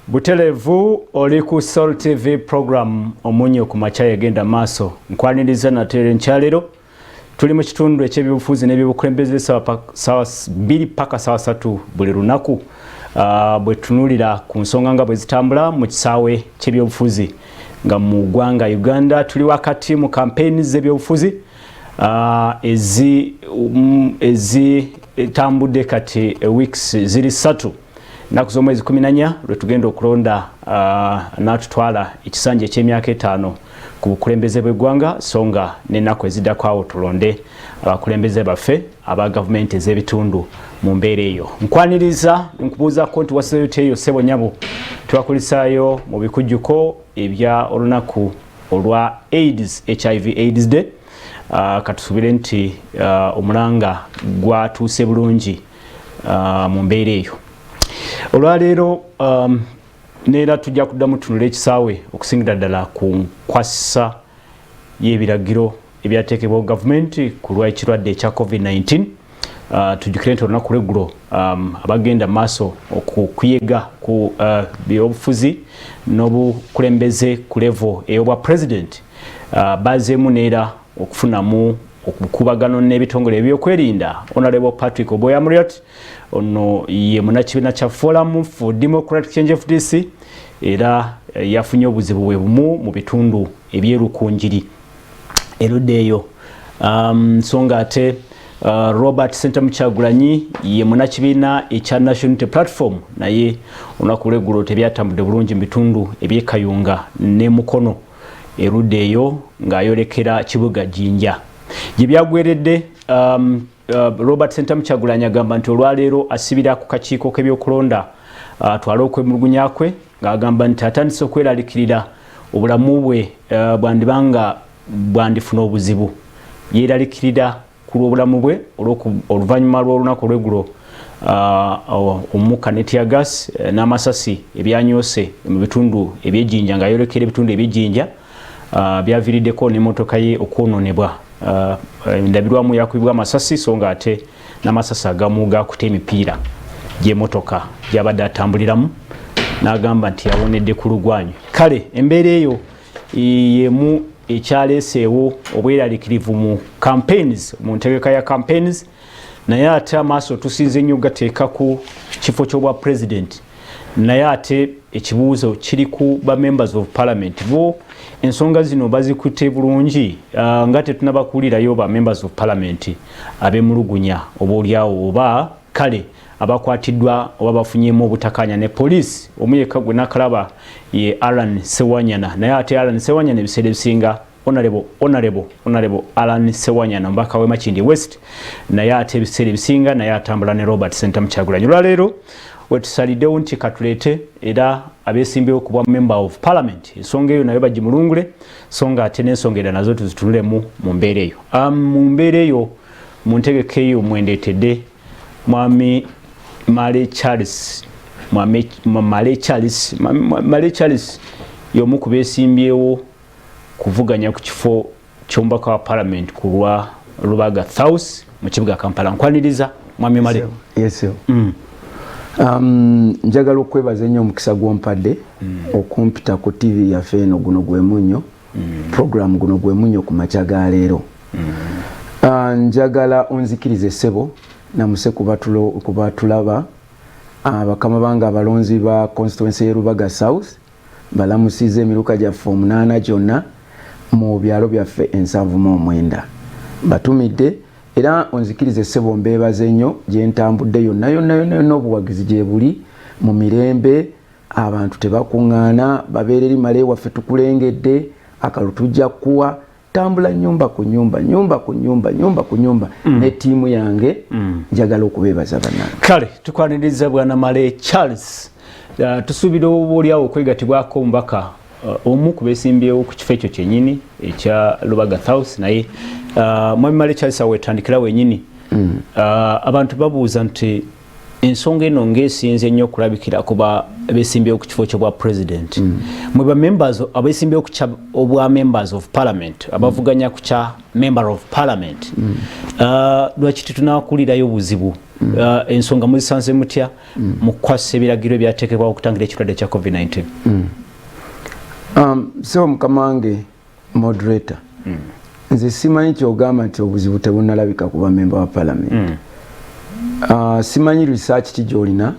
Butelevu oli ku Soul TV program omunyo ku macha yagenda maso nkwaniriza na tere nkyalero tuli mu kitundu eky'ebyobufuzi n'ebyobukulembeze sawa 2 paka sawa 3 buli lunaku bwe tunulira ku nsonga nga bwe zitambula mu kisaawe ky'ebyobufuzi nga mu ggwanga Uganda tuli wakati mu campaigns z'ebyobufuzi ezi tambudde kati weeks ziri 3 naku z'omwezi 14 lwe tugenda okulonda n'atutwala ekisanja eky'emyaka 5 ku bukulembeze bw'eggwanga songa n'ennaku eziddako awo tulonde abakulembeze baffe aba gavumenti ez'ebitundu mu mbeera eyo. Nkwaniriza nkubuuzaako nti wasayo teyo ssebo nyabo twakulisaayo mu bikujjuko ebya olunaku olwa AIDS, HIV AIDS Day. Katusubire nti omulanga gwatuuse bulungi mu mbeera eyo. Olwaleero neera tujja kuddamu tunula ekisaawe okusingira ddala ku nkwasisa y'ebiragiro ebyateekebwa gavumenti ku lw'ekirwadde ekya COVID-19. Tujjukire nti olunaku lw'eggulo abagenda maaso okuyega ku byobufuzi n'obukulembeze ku levo ey'obwa president bazeemu neera okufunamu okukubagano n'ebitongole ebyokwerinda. Honorable Patrick Oboya Muriat ono ye munakibiina kya Forum for Democratic Change FDC era yafunye obuzibu bwe bumu mu bitundu ebyerukunjiri erudde eyo. Nsonga ate Robert Sentamu Kyagulanyi ye munakibiina ekya National Unity Platform naye olunaku lw'eggulo tebyatambudde bulungi mu bitundu eby'Ekayunga ne Mukono erudde eyo ng'ayolekera kibuga Jinja. Gye byagweredde Robert Sentamu Kyagulanyi agamba nti olwaleero asibira ku kakiiko k'ebyokulonda atwale okwemulugunya kwe ng'agamba nti atandise okweralikirira obulamu bwe bwandibanga bwandifuna obuzibu. Yeeralikirira ku lw'obulamu bwe oluvannyuma lw'olunaku olw'eggulo omukka ne teargas n'amasasi ebyanyoose mu bitundu eby'Ejjinja ng'ayolekera ebitundu eby'Ejjinja byaviiriddeko n'emmotoka ye okwonoonebwa. Endabirwamu yakubibwa amasasi so nga ate n'amasasi agamu gakuta emipiira gy'emmotoka gy'abadde atambuliramu n'agamba nti yawonedde ku lugwanyu. Kale embeera eyo yemu ekyaleeseewo obweraliikirivu mu campaigns, mu ntegeka ya campaigns, naye ate amaaso tusinze nnyo gateeka ku kifo ky'obwa president, naye ate ekibuuzo kiri ku ba members of parliament. Bo ensonga zino bazikutte bulungi nga tetunabakuulirayo ba members of parliament ab'emulugunya oba olyawo oba kale abakwatiddwa oba bafunyemu obutakanya ne police. Omuyeka gwe nakalaba ye Alan Sewanyana, naye ate Alan Sewanyana ebiseera ebisinga honorable Alan Sewanyana mbaka we Makindye West, naye ate ebiseera ebisinga naye atambula ne Robert Sentamu Kyagulanyi. Olwaleero wetusaliddewo nti katuleete era abeesimbewo ku bwa member of parliament ensonga eyo nayo bagimulungule so nga ate n'ensonga era nazo tuzitunulemu mu mbeera eyo. Mu mbeera eyo mu ntegeka eyo mwendeetedde Mwami Male Charles. Male Charles y'omu ku beesimbyewo kuvuganya ku kifo ky'omubaka wa parliament ku lwa Lubaga South mu kibuga Kampala. Nkwaniriza Mwami Male. Yes. Njagala okwebaza ennyo omukisa gw'ompadde okumpita ku TV yaffe eno guno gwe munyo program guno gwe munyo ku makya ga leero. Njagala onzikirize ssebo namuse kuba tulaba bakama banga abalonzi ba constituency y'e Lubaga South balamusiza emiruka gyaffe 8 gyonna mu byalo byaffe 79 batumidde. Era onzikirize ssebo mbeebaze nnyo gye ntambudde yonna n'obuwagizi gye buli mu mirembe, abantu tebakuŋŋaana babeera eri Male waffe tukulengedde akalulu tujja kuwa tambula nyumba ku nyumba ne ttiimu yange njagala okubeebaza bannange. Kale tukwaniriza bwana Male Charles. Tusuubira oba olyawo okwegatibwako omubaka omu ku beesimbyewo ku kifo ekyo kyennyini ekya Lubaga South naye Mwami Male Charles awetandikira wenyini. Abantu babuuza nti ensonga eno ng'esinze nnyo okulabikira kuba beesimbyewo ku kifo ky'obwa president mwe ba members abeesimbyewo ku obwa members of parliament abavuganya ku kya member of parliament lwaki tetunakulirayo buzibu ensonga muzisanze mutya mu kukwasa ebiragiro ebyateekebwawo okutangira ekirwadde kya covid-19 so mukamange moderator nze simanyi kyogamba nti obuzibu tebunalabika kuba member wa parliament simanyi research kijolina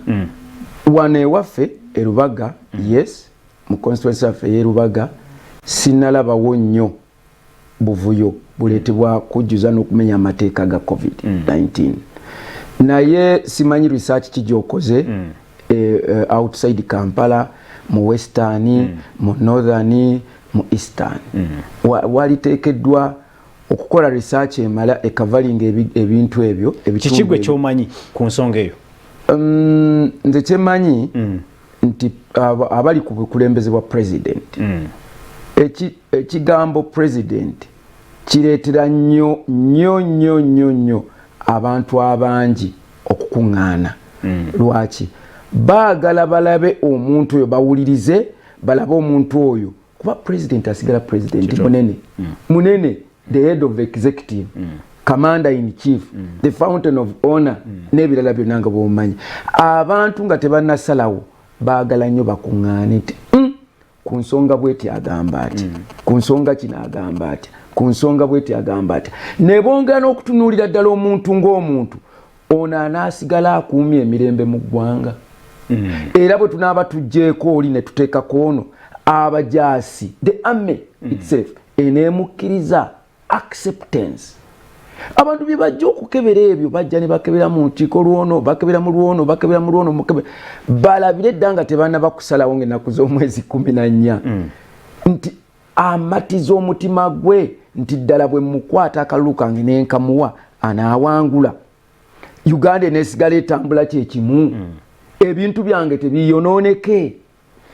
wane waffe erubaga yes mu constituency waffe yerubaga sinalabawo nnyo buvuyo buletebwa kujjuza n'okumenya amateeka ga covid-19 naye simanyi research kijokoze outside Kampala mu western mu northern mu eastern waliteekeddwa okukola research emala ekavalinga ebintu ebyo kikigwe kyomanyi ku nsonga eyo nze kyemanyi nti abali ku bukulembeze bwa president ekigambo president kireetera nnyo abantu abangi okukuŋŋaana lwaki baagala balabe omuntu oyo bawulirize balabe omuntu oyo kuba president asigala president munene the head of executive commander in chief the fountain of honor n'ebirala byonna nga bwomanyi abantu nga tebannasalawo baagala nnyo bakuŋŋaane nti ku nsonga bweti agamba ati ku nsonga kino agamba ati ku nsonga bweti agamba ati ne bongera n'okutunuulira ddala omuntu ng'omuntu ono anaasigala akuumye emirembe mu ggwanga era bwe tunaaba tujjeeko oli ne tuteekako ono abajaasi the army itself eneemukkiriza acceptance abantu bye bajja okukebera ebyo bajja ne bakebera mu nkiiko lwono bakebera mu lwono bakebera mu lwono balabire edda nga tebanaba kusalawo ng'ennaku z'omwezi 14 nti amatiza omutima gwe nti ddala bwe mukwata akalulu kange nenkamuwa anaawangula Uganda eneesigala etambula kyekimu ebintu byange tebiyonooneke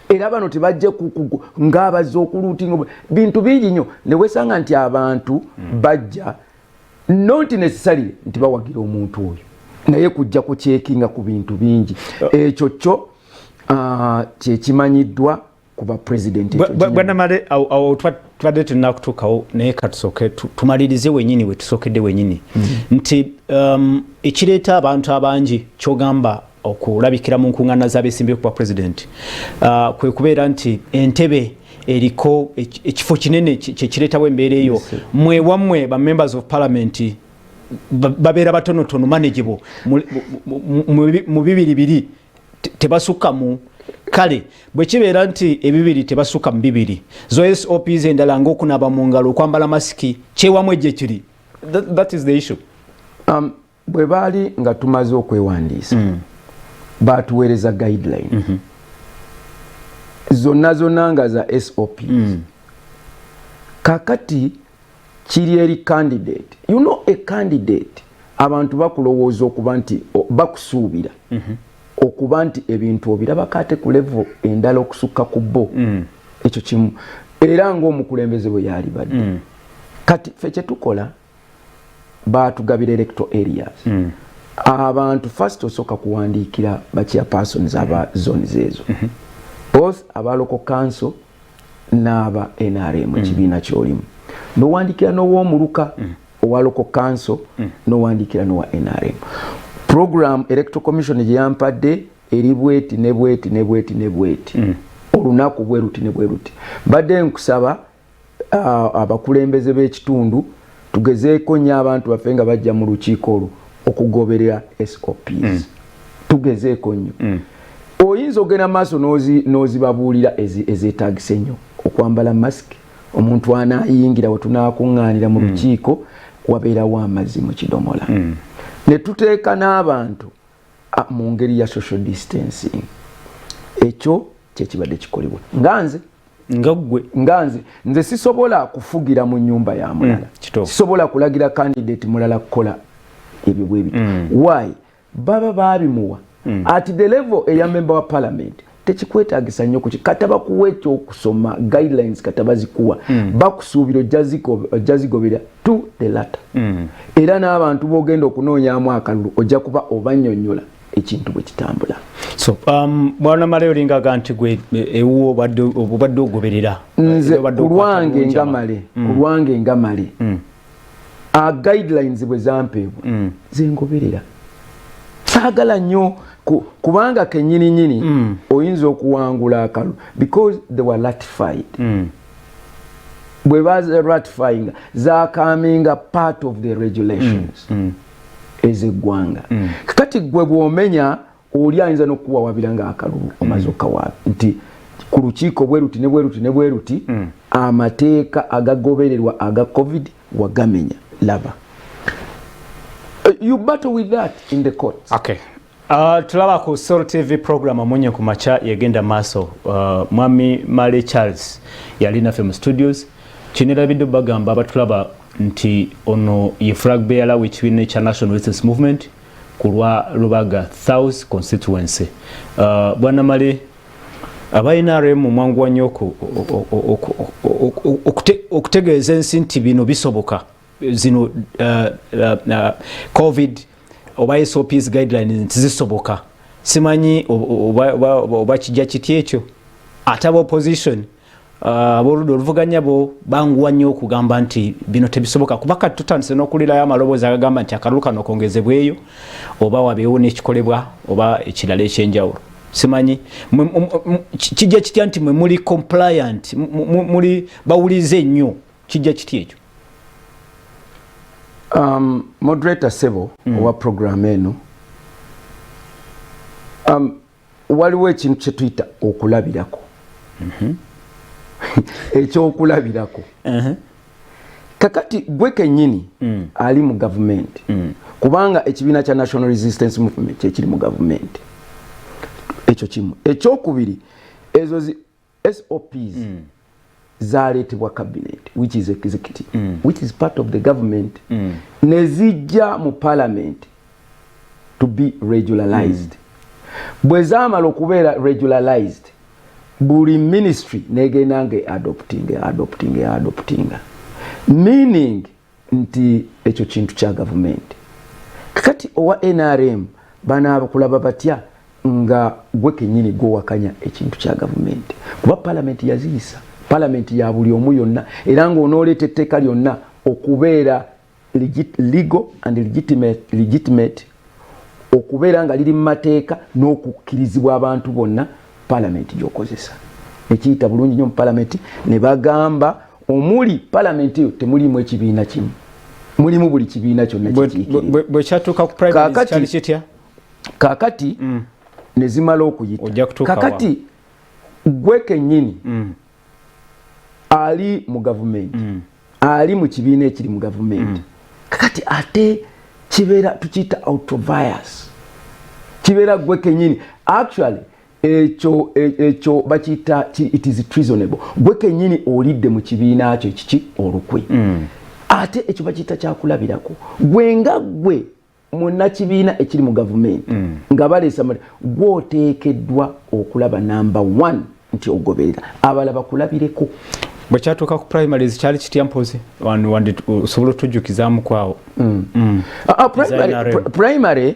era bano tebajje ng'abazze okuluutinga bintu bingi nnyo ne wesanga nti abantu bajja not necessarily nti bawagira omuntu oyo naye kujja kukyekinga ku bintu bingi ekyo kyo kyekimanyiddwa kuba president bwana male twadde tunakutuukawo naye katusooke tumalirize wenyini we tusookedde wenyini nti ekireeta abantu abangi kyogamba okulabikira mu nkuŋŋaana z'abeesimbyewo kuba president kwe kubeera nti entebe eriko ekifo kinene kyekireetawo embeera eyo mwe wammwe ba members of parliament babeera batonotono manageable mu bibiri tebasukka mu kale bwe kibeera nti ebibiri tebasukka mu bibiri zo SOPs endala ng'okunaaba mu ngalo okwambala masiki kyewamu ejje kiri that is the issue bwe baali nga tumaze okwewandiisa baatuweereza guideline zonna nga za SOPs kakati kiri eri candidate you know a candidate abantu bakulowooza okuba nti bakusuubira okuba nti ebintu obiraba kate ku level endala okusukka ku bo ekyo kimu era ng'omukulembeze bwe yali badde kati ffe kyetukola baatugabira electoral areas abantu first osooka kuwandiikira bachairpersons aba zones ezo both aba local council n'aba NRM ekibiina kyolimu n'owandiikira n'ow'omuluka owa local council n'owandiikira n'owa NRM program electoral commission gye yampadde eri bweti ne bweti ne bweti ne bweti olunaku bwe ruti ne bwe ruti badde nkusaba abakulembeze b'ekitundu tugezeeko nnyo abantu baffe nga bajja mu lukiiko olwo okugoberera SOPs tugezeeko nnyo oyinza ogenda maaso n'ozibabuulira ezeetagisa ennyo okwambala masiki omuntu anaayingira we tunaakuŋŋaanira mu lukiiko wabeerawo amazzi mu kidomola ne tuteeka n'abantu mu ngeri ya social distancing ekyo kyekibadde kikolebwa nze sisobola kufugira mu nnyumba ya mulala sisobola kulagira candidate mulala kukola ebyo bwe bito why baba baabimuwa at the level eya member wa parliament tekikwetaagisa nnyo kuki kataba kuwa ekyokusoma guidelines kataba zikuwa bakusuubira ojja zigobera to the latter era n'abantu boogenda okunoonyaamu akalulu ojja kuba obannyonnyola ekintu bwe kitambula. So bwana Male olingaga nti gwe ewo obadde ogoberera nze kulwange ngamale guidelines bwe zampeebwa zengoberera saagala nnyo kubanga kenyini oyinza okuwangula akalu because they were ratified bwe baza ratifying zakaminga part of the regulations ezeggwanga kati gwe bwomenya oli ayinza n'okuwa wabiranga akalulu omaze okawa nti ku lukiiko bwe ruti amateeka agagobererwa aga covid wagamenya laba you battle with that in the courts. Okay. Tulaba ku Soul TV program amunye ku macha yegenda maso Mwami Male Charles yali naffe mu studios kinera biddo bagamba abatulaba nti ono ye flag bearer w'ekibiina kya National Resistance Movement kulwa Lubaga South constituency. Bwana Male abayinare mu mwangu wa nyoko okutegeeza ensi nti bino bisoboka zino covid oba SOPs guidelines zisoboka simanyi oba kijja kiti ekyo ataba opposition aborudo oluvuganya bo banguwa nnyo okugamba nti bino tebisoboka kubaka tutandise n'okulirayo amaloboozi agagamba nti akalulu kano kongezebweyo oba wabeewo n'ekikolebwa oba ekirala ekyenjawulo simanyi kijja kitya nti mwe muli compliant muli bawulize nnyo kijja kiti ekyo. Moderator Sebo owa program eno waliwo ekintu kye tuyita okulabirako ekyokulabirako kakati gwe kennyini ali mu gavumenti kubanga ekibiina kya National Resistance Movement kyekiri mu gavumenti ekyo kimu ekyokubiri ezo SOPs zaletebwa cabinet which is executive which is part of the government nezijja mu parliament to be regularized bwe zamala okubeera regularized buli ministry negenda nge adopting meaning nti ekyo kintu kya government kakati owa NRM banaaba kulaba batya nga gwe kennyini gwowakanya ekintu kya government kuba parliament yaziyisa parliament ya buli omu yonna era ng'onooleeta etteeka lyonna okubeera legal and legitimate okubeera nga liri mu mateeka n'okukkirizibwa abantu bonna parliament gy'okozesa ekiyita bulungi nnyo mu parliament ne bagamba omuli parliament eyo temulimu ekibiina kimu mulimu buli kibiina kyonna bwe kyatuuka ku primary kyali kitya kakati ne zimala okuyita kakati gwe kennyini ali mu gavumenti ali mu kibiina ekiri mu gavumenti kakati ate kibeera tukiyita autobias kibeera gwe kennyini actually ekyo bakiyita it is treasonable gwe kennyini olidde mu kibiina kyo kiki olukwe ate ekyo bakiyita kyakulabirako gwe nga gwe munnakibiina ekiri mu gavumenti nga baleesa gwoteekeddwa okulaba number 1 nti ogoberera abala bakulabireko. Bwe kyatuuka ku primaries kyali kitya mpozi osobola otujjukizaamu kwawo primary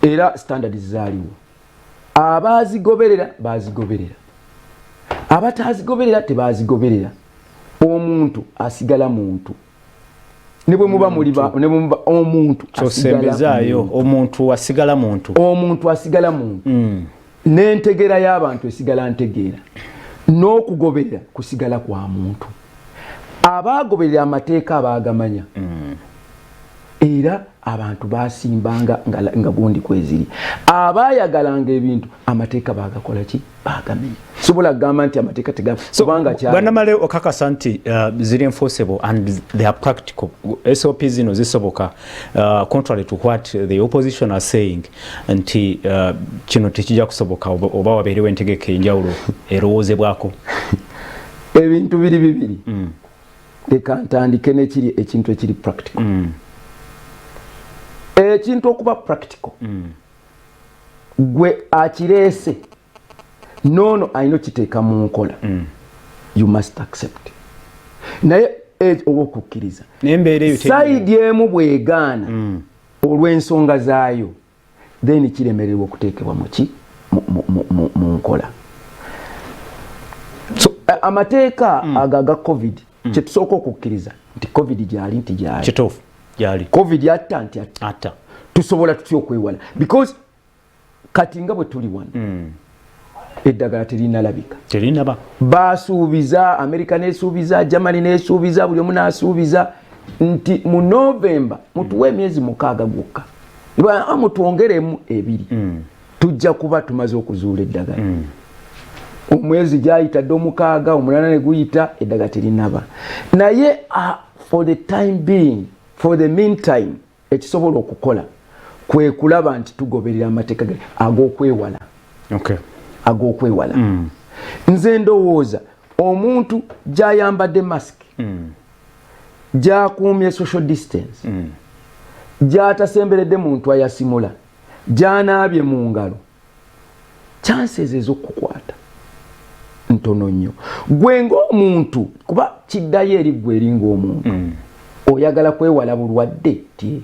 era standards zaaliwo abaazigoberera baazigoberera abataazigoberera tebazigoberera omuntu asigala muntu ne bwe muba muli omuntu kyosembezaayo omuntu asigala muntu n'entegeera y'abantu esigala ntegeera n'okugoberera kusigala kwa muntu abaagoberera amateeka abaagamanya era abantu basimbanga nga gundi kweziri abaayagalanga ebintu amateeka baagakola ki baagamenya sobola kugamba nti amateeka tegabanga Bwana Male okakasa nti ziri enforceable and they are practical SOP zino zisoboka contrary to what the opposition are saying nti kino tekijja kusoboka oba wabeerewo entegeka enjawulo erowoozebwako ebintu bibiri leka ntandike nekiri ekintu ekiri practical ekintu okuba practical gwe akireese nono ayino kiteeka mu nkola you must accept naye oba okukkiriza n'embeera eyo sayidi emu bwegaana olw'ensonga zaayo then kiremererwa okuteekebwa mu nkola. So amateeka aga covid kyetusooka okukkiriza nti covid gyali nti gyali kituufu gyali covid atta nti atta tusobola tutya okwewala because kati nga bwe tuli wano eddagala terinalabika terinaba basuubiza America nesuubiza Germany nesuubiza buli omu naasuubiza nti mu November mutuwe emyezi 6 gwokka iba mutuongeremu 2 tujja kuba tumaze okuzuula eddagala omwezi gyayita ddo 6 omulala ne guyita eddagala terinaba naye for the time being for the meantime ekisobola okukola kwe kulaba nti tugoberera amateeka ag'okwewala ag'okwewala nze ndowooza omuntu gyayambadde mask gyakuumye social distance gyatasemberedde muntu ayasimula gyanaabye mu ngalo chances ez'okukwata ntono nnyo gwe ng'omuntu kuba kiddayo eri gwe eri ng'omuntu oyagala kwewala bulwadde ti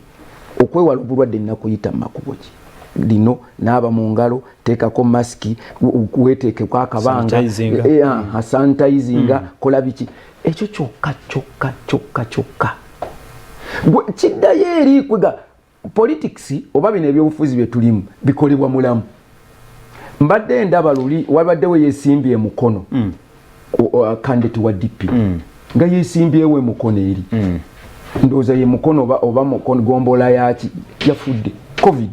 okwewala obulwadde nnakuyita mu makubo ki lino naaba mu ngalo teekako masiki weteekeko akabanga sanitizinga kola biki ekyo kyokka kiddayo eri kwega politics oba bino ebyobufuzi bye tulimu bikolebwa mulamu mbadde ndaba luli wabaddewo yeesimbye emukono kandidate wa DP nga yeesimbyewo emukono eri ndowooza ye mukono oba mukono gombola yaki yafudde covid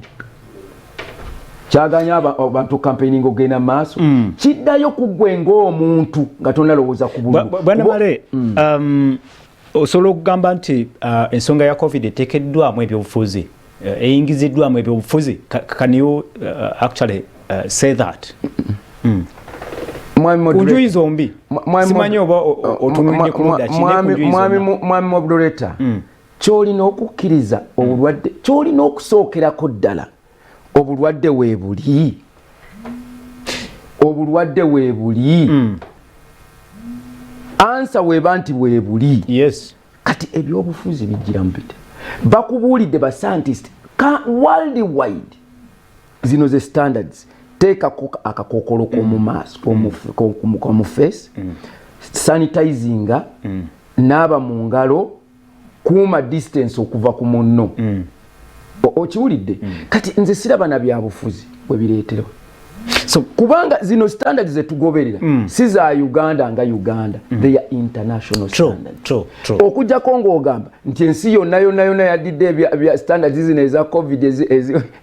kyaganya abantu campaigning ogenda maaso kiddayo kugwe ng'omuntu nga tonalowooza ku bululu bwana Male osobola okugamba nti ensonga ya covid eteekeddwamu ebyobufuzi eyingiziddwamu ebyobufuzi can you actually say that kunjuyi zombi simanyi oba otunulidde ku ludda mwami moderator kyolina okukkiriza obulwadde kyolina okusookerako ddala obulwadde weebuli ansa weba nti weebuli yes kati ebyobufuzi bijjiramu bite bakubuulidde ba scientist worldwide zino ze standards teekako akakokolo k'omu maaso k'omu face sanitizinga naaba mu ngalo kuuma distance okuva ku munno okiwulidde kati nze siraba na byabufuzi bwe bireeterwa so kubanga zino standards zetugoberera si za Uganda nga Uganda they are international standards okujjako ng'ogamba nti ensi yonna yadidde ebya standards zino eza covid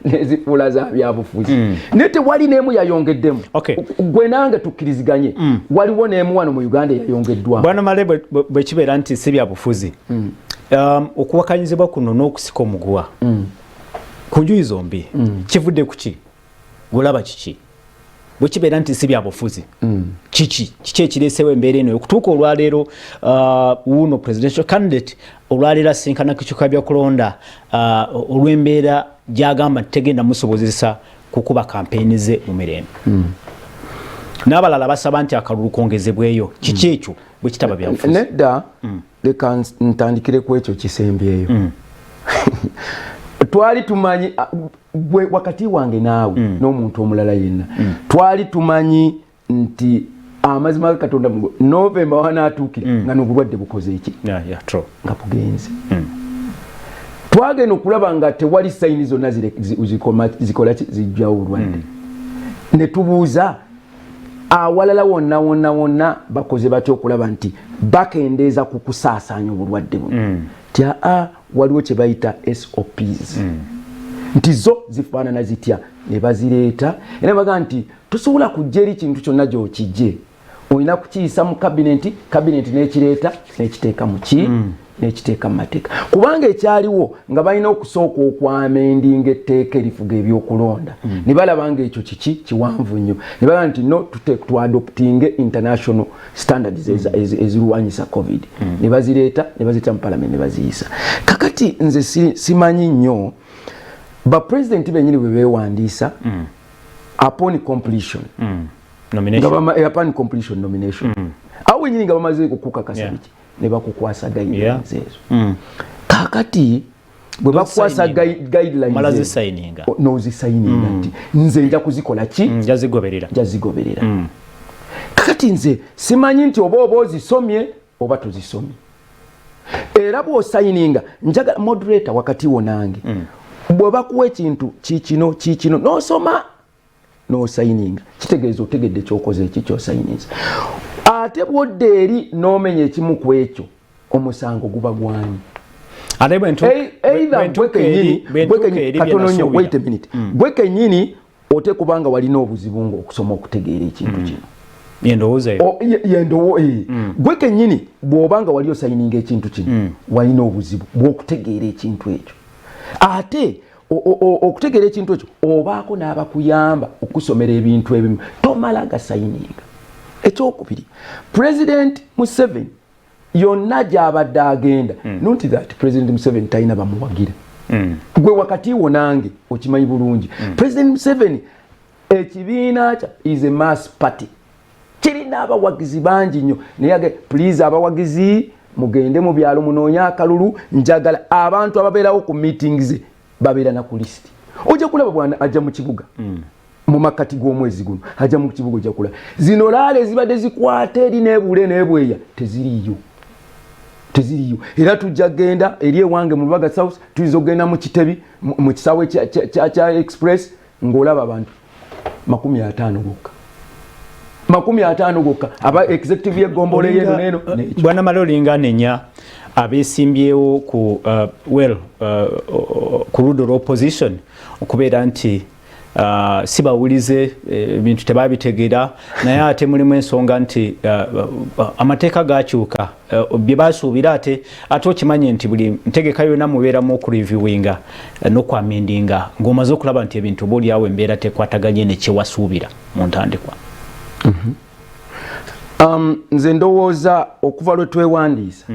ezifuula za byabufuzi naye tewali n'emu yayongeddemu gwe nange tukkiriziganye waliwo n'emu wano mu Uganda yayongeddwamu bwana Male bwe kibeera nti si byabufuzi okuwakanyizibwa kuno n'okusika omuguwa ku njuyi zombi kivudde ku ki golaba kiki bwe kibeera nti si byabufuzi kiki ekireesewo embeera eno okutuuka olwaleero wuno presidential candidate olwaleero asinkana kikyuka byakulonda olw'embeera gyagamba nti tegenda musobozesa kukuba kampeyini ze mu mirembe n'abalala basaba nti akalulu kongezebweyo kiki ekyo bwe kitaba byabufuzi nedda leka ntandikire ku ekyo kisembyeyo twali tumanyi wakati wange naawe n'omuntu omulala yenna twali tumanyi nti amazima ga Katonda mu November wanaatuukira nga n'obulwadde bukoze eki nga bugenze twagenda okulaba nga tewali sayini zonna zikola zijjawo obulwadde ne tubuuza awalala wonna bakoze batya okulaba nti bakendeeza ku kusaasaanya obulwadde buno waliwo kye bayita SOPs nti zo zifaanana zitya ne bazireeta era baga nti tosobola kujja eri kintu kyonna gy'okijje olina kukiyisa mu kabineti n'ekireeta n'ekiteeka mu ki n'ekiteeka mu mateeka kubanga ekyaliwo nga balina okusooka okwamendinga etteeka erifuga ebyokulonda ne balaba nga ekyo kiki kiwanvu nnyo ne balaba nti no tuadoptinge international standards ezirwanyisa covid ne bazireeta mu palamenti ne baziyisa kakati nze simanyi nnyo bapresidenti benyini bwe beewandiisa upon completion nomination awo wenyini nga bamaze okukukakasa biki ne bakukwasa guidelines ezo kakati bwe bakwasa guidelines malazi signinga nozi signinga nti nze nja kuzikola ki jazigoberera kakati nze simanyi nti oba ozisomye oba tuzisomye era bwo signinga njaga moderator wakati wonange bwe bakuwa ekintu kikino nosoma no signinga kitegeeza otegedde kyokoze ekikyo signinga ate bwodde eri nomenya ekimu ku ekyo omusango guba gwani gwe kenyini ote kubanga walina obuzibu ng'okusoma okutegeera ekintu kino gwe kenyini bw'obanga wali osayininga ekintu kino walina obuzibu bw'okutegeera ekintu ekyo ate okutegeera ekintu ekyo obaako n'abakuyamba okusomera ebintu ebimu tomala gasayininga. Ekyokubiri, President Museveni yonna gy'abadde agenda not that President Museveni talina bamuwagira gwe wakati wonange okimanyi bulungi President Museveni ekibiina kya is a mass party kirina abawagizi bangi nnyo naye please abawagizi mugende mu byalo munoonya akalulu njagala abantu ababeerawo ku meetings babeera na ku list ojja kulaba bwana ajja mu kibuga mu makati g'omwezi guno ajja mu kibuga ojja kulaba zino laale zibadde zikwata eri n'ebule n'ebweya teziriyo era tujja genda eri ewange mu Lubaga South tuyinza okugenda mu Kitebi mu kisaawe kya express ng'olaba abantu 50 gokka aba executive y'eggombole yeno neno bwana Malolinga nenya abesimbyewo ku ku ludo opposition okubeera nti sibawulize bintu tebabitegeera naye ate mulimu ensonga nti amateeka gakyuka bye basuubira ate okimanye nti buli ntegeka yonna mubeeramu okureviewinga n'okwamendinga ng'omaze okulaba nti ebintu boolyawo embeera tekwataganye ne kyewasuubira mu ntandikwa. Nze ndowooza okuva lwe twewandiisa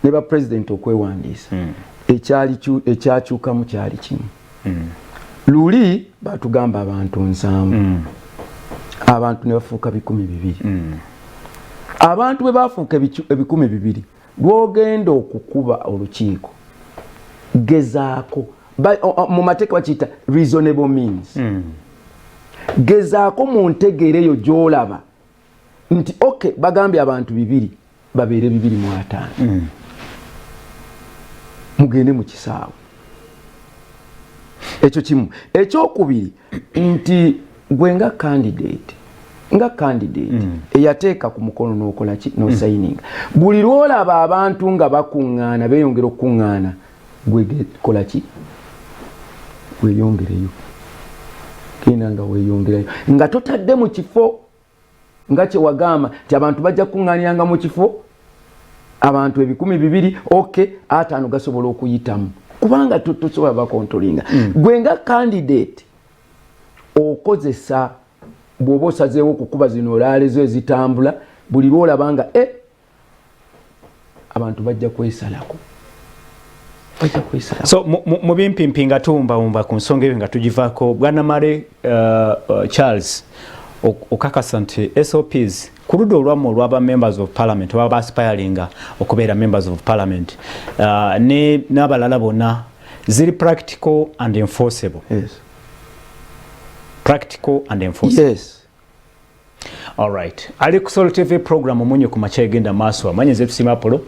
ne ba president okwewandiisa ekyakyukamu kyali kimu. Luli batugamba abantu 7 abantu ne bafuuka 200 abantu bwe bafuuka 200 lwogenda okukuba olukiiko gezaako mu mateeka bakiyita reasonable means gezaako mu ntegeereyo gy'olaba nti okay bagambye abantu 2 babeere 205 mugende mu kisaawe ekyo kimu. Ekyokubiri nti gwe nga candidate eyateeka ku mukono n'okola ki no signing buli lwolaba abantu nga bakuŋŋaana beeyongera okukuŋŋaana gwe kola ki weeyongereyo kina nga weeyongerayo nga totadde mu kifo nga kye wagamba nti abantu bajja kuŋŋaaniranga mu kifo abantu 200 okay 5 gasobola okuyitamu kubanga tusobola bakontrolinga gwe nga candidate okozesa bw'oba osazeewo okukuba zino laalezo ezitambula buli lwolabanga abantu bajja kwesalako so mu bimpimpi nga tuwumbawumba ku nsonga eyo nga tugivaako bwana Male Charles okakasa nti SOPs ku ludda olwamu olw'aba members of parliament baba aspiringa okubeera members of parliament n'abalala bonna ziri practical and enforceable. Practical and enforceable. Yes. All right. Ali ku Solo TV program omunye ku macha egenda maaso amanye zetu simapolo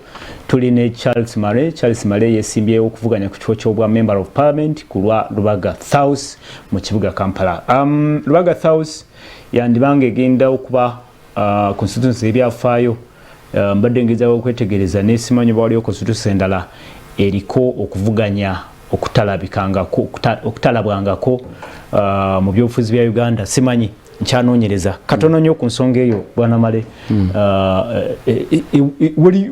tuli ne Charles Male yesimbyewo okuvuganya ku kifo ky'obwa member of parliament ku lwa Lubaga South mu kibuga Kampala. Lubaga South yandibanga egenda okuba constituency ebyafaayo mbadde ngezawo okwetegereza n'esimanyi bwali constituency endala eriko okuvuganya okutalabwangako mu byobufuzi bya Uganda simanyi nkyanoonyereza katono nnyo ku nsonga eyo bwana Male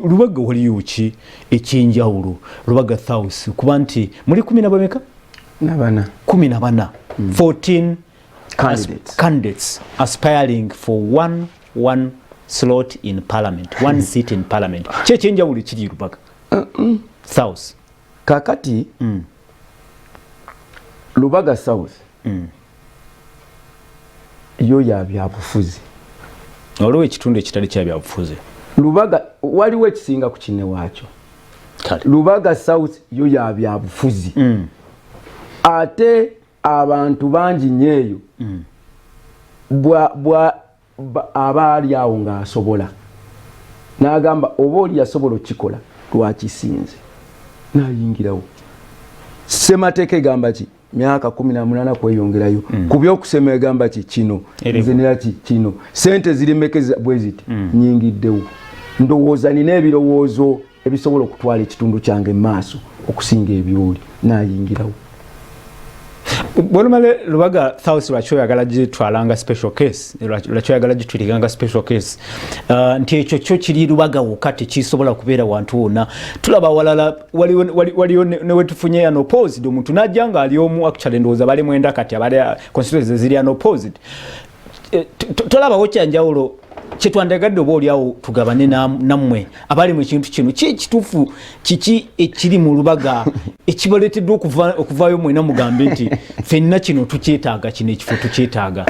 Lubaga waliyo ki ekyenjawulo Lubaga South kuba nti muli 14 14 candidates aspiring for one slot in parliament, one seat in parliament. Kyekyenjawulo kiri Lubaga South kakati Lubaga South yo ya byabufuzi olwo ekitundu ekitali kya byabufuzi. Lubaga waliwo ekisinga ku kinne waakyo Lubaga South yo ya byabufuzi ate abantu bangi nyeyo bwa abaali awo ng'asobola n'agamba oba oli yasobola okikola lwakisinze n'ayingirawo. Ssemateeka egamba ki myaka 18 kweyongerayo ku byokusema egamba ki kino nze neraki kino sente ziri mekeza bwe ziti nyingiddewo ndowooza nina ebirowoozo ebisobola okutwala ekitundu kyange maaso okusinga ebyoli n'ayingirawo. Bwolumale Lubaga South lwaki oyagala gitwalanga special case lwaki oyagala gitwiriganga special case nti ekyo kyo kiri Lubaga wokka tekisobola kubeera wantu wonna. Tulaba walala waliyo newetufunye unopposed omuntu najja nga ali omu actually ndowooza bali mwenda kati abali constituencies ziri unopposed. Tolabawo kyanjawulo kyetwandagadde oba oliawo tugabane nammwe abali mu kintu kino kituufu kiki ekiri mu Lubaga ekiboleteddwa okuvaayo mwena mugambe nti ffenna kino tukyetaaga kino ekifo tukyetaaga.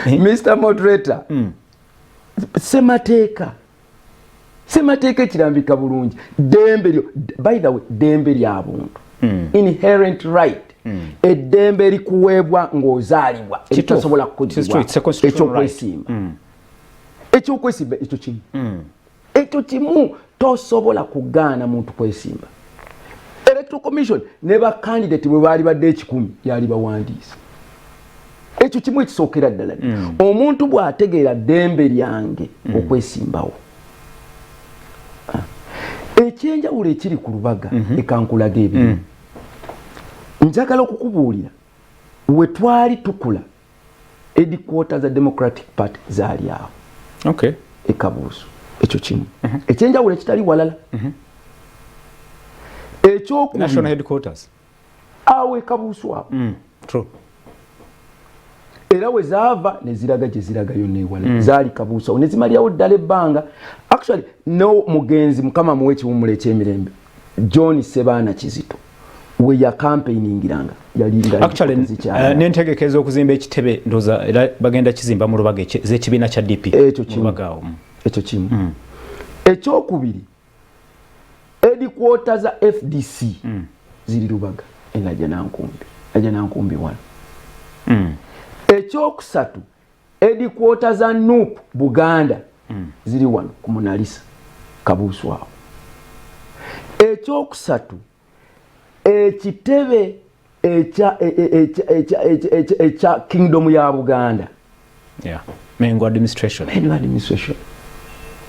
Mr. Moderator, Ssemateeka kirambika bulungi by the way dembe lya buntu inherent right eddembe likuweebwa ng'ozaalibwa ekitosobola kukozibwa ekyokwesimba ekyokwesiba ekyo kimu ekyo kimu tosobola kugaana muntu kwesimba. Electoral Commission ne ba candidate bwe baali badde 10 yali bawandiisa ekyo kimu ekisookera ddala omuntu bw'ategeera ddembe lyange okwesimbawo. Ekyenjawulo ekiri ku Lubaga ekankulaga ebyo njagala okukubuulira we twali tukula headquarters za Democratic Party zaali awo ekabuuso ekyo kimu ekyenjawulo ekitali walala ekyokubiri national headquarters awo ekabuuso awo true era we zaava ne ziraga gye ziragayo neewala zaali kabuuso awo ne zimalirawo ddala ebbanga. Actually no mugenzi mukama muwe ekiwummula ekyemirembe John Sebaana Kizito we ya campaigningiranga yalinga actually n'entegeka ez'okuzimba ekitebe ndoza era bagenda kizimba mu Lubaga z'ekibiina kya DP ekyo kimu. Ekyokubiri headquarters za FDC ziri Lubaga enaja nankumbi wano. Ekyokusatu headquarters za NUP Buganda ziri wano ku Munalisa kabuuso awo. Ekyokusatu ekitebe ekya Kingdom ya Buganda Mengo administration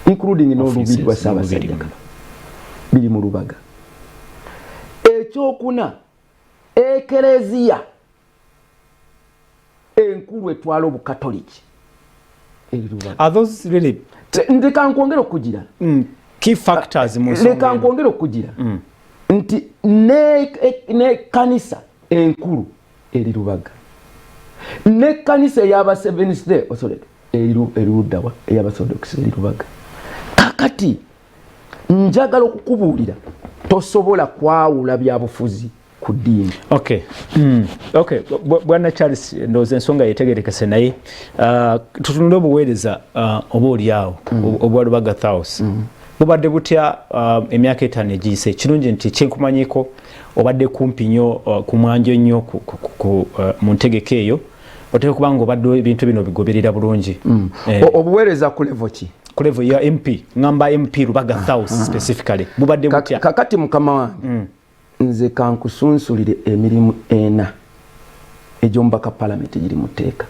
including n'olubiri lwa Ssaabasajja biri mu Lubaga. Ekyokuna ekereziya enkulu etwala obukatoliki eri Lubaga. Are those really ndeka nkwongera okugira key factors mu nsonga ndeka nkwongera okugira nti ne kanisa enkulu eri Lubaga ne kanisa ey'aba Seventh Day Authority eri Ludawa ey'abasodox eri Lubaga. Kakati njagala okukubuulira tosobola kwawula byabufuzi ku ddiini. Okay Bwana Charles ndoze ensonga yetegerekese naye tutunule obuweereza oba oliawo obwa Lubaga South bubadde butya emyaka 5 egiyise. Kirungi nti kyenkumanyiko obadde kumpi nnyo ku mwanjo nnyo mu ntegeka eyo oteeka kubanga obadde ebintu bino bigoberera bulungi. Obuweereza ku level ki? Ku level ya MP ngamba MP Lubaga South specifically bubadde butya? Kakati mukama wange nze kankusunsulire emirimu 4 egy'omubaka parliament giri mu tteeka.